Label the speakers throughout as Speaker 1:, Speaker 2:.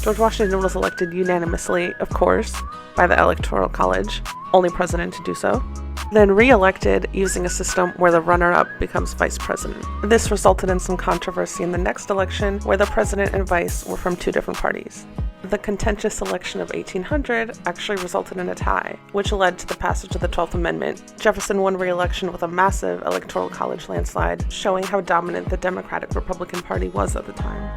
Speaker 1: George Washington was elected unanimously, of course, by the Electoral College, only president to do so, then re-elected using a system where the runner-up becomes vice president. This resulted in some controversy in the next election, where the president and vice were from two different parties. The contentious election of 1800 actually resulted in a tie, which led to the passage of the 12th Amendment. Jefferson won re-election with a massive Electoral College landslide, showing how dominant the Democratic-Republican Party was at the time.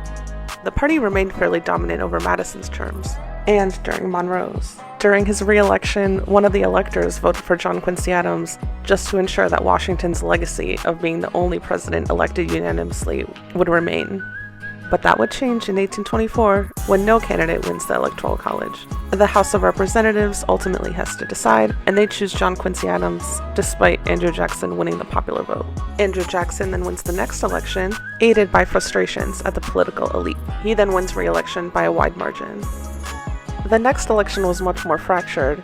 Speaker 1: The party remained fairly dominant over Madison's terms, and during Monroe's. During his re-election, one of the electors voted for John Quincy Adams just to ensure that Washington's legacy of being the only president elected unanimously would remain. But that would change in 1824 when no candidate wins the Electoral College. The House of Representatives ultimately has to decide, and they choose John Quincy Adams despite Andrew Jackson winning the popular vote. Andrew Jackson then wins the next election, aided by frustrations at the political elite. He then wins re-election by a wide margin. The next election was much more fractured,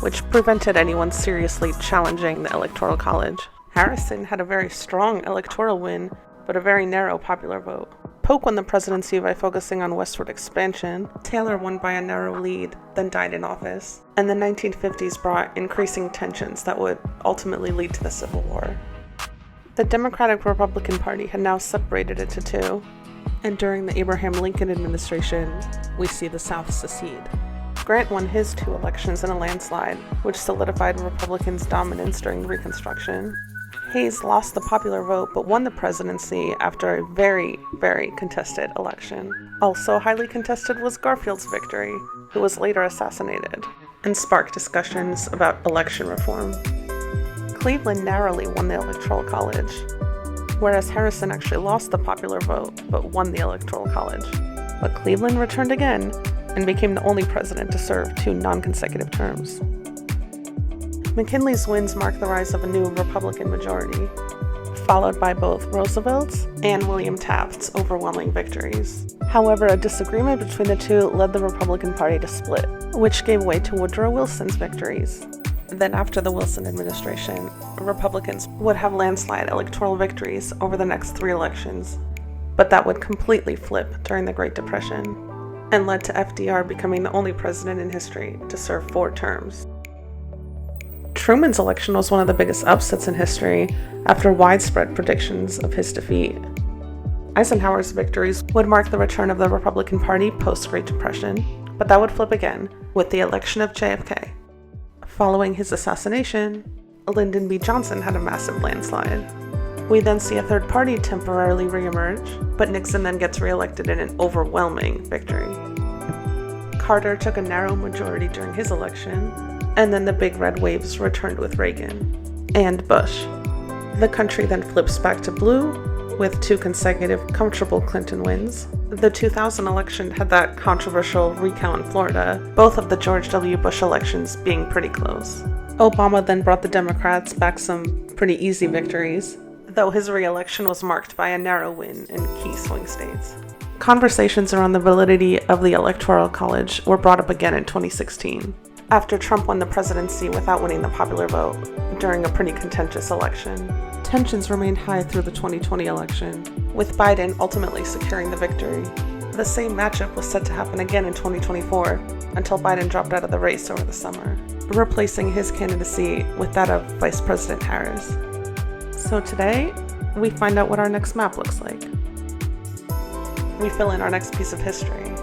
Speaker 1: which prevented anyone seriously challenging the Electoral College. Harrison had a very strong electoral win, but a very narrow popular vote. Polk won the presidency by focusing on westward expansion. Taylor won by a narrow lead, then died in office. And the 1950s brought increasing tensions that would ultimately lead to the Civil War. The Democratic-Republican Party had now separated into two, and during the Abraham Lincoln administration, we see the South secede. Grant won his two elections in a landslide, which solidified Republicans' dominance during Reconstruction. Hayes lost the popular vote but won the presidency after a very, very contested election. Also highly contested was Garfield's victory, who was later assassinated, and sparked discussions about election reform. Cleveland narrowly won the Electoral College, whereas Harrison actually lost the popular vote but won the Electoral College. But Cleveland returned again and became the only president to serve two non-consecutive terms. McKinley's wins marked the rise of a new Republican majority, followed by both Roosevelt's and William Taft's overwhelming victories. However, a disagreement between the two led the Republican Party to split, which gave way to Woodrow Wilson's victories. Then after the Wilson administration, Republicans would have landslide electoral victories over the next three elections, but that would completely flip during the Great Depression, and led to FDR becoming the only president in history to serve 4 terms. Truman's election was one of the biggest upsets in history after widespread predictions of his defeat. Eisenhower's victories would mark the return of the Republican Party post-Great Depression, but that would flip again with the election of JFK. Following his assassination, Lyndon B. Johnson had a massive landslide. We then see a third party temporarily reemerge, but Nixon then gets reelected in an overwhelming victory. Carter took a narrow majority during his election, and then the big red waves returned with Reagan and Bush. The country then flips back to blue with 2 consecutive comfortable Clinton wins. The 2000 election had that controversial recount in Florida, both of the George W. Bush elections being pretty close. Obama then brought the Democrats back some pretty easy victories, though his re-election was marked by a narrow win in key swing states. Conversations around the validity of the Electoral College were brought up again in 2016, after Trump won the presidency without winning the popular vote during a pretty contentious election. Tensions remained high through the 2020 election, with Biden ultimately securing the victory. The same matchup was set to happen again in 2024 until Biden dropped out of the race over the summer, replacing his candidacy with that of Vice President Harris. So today, we find out what our next map looks like. We fill in our next piece of history.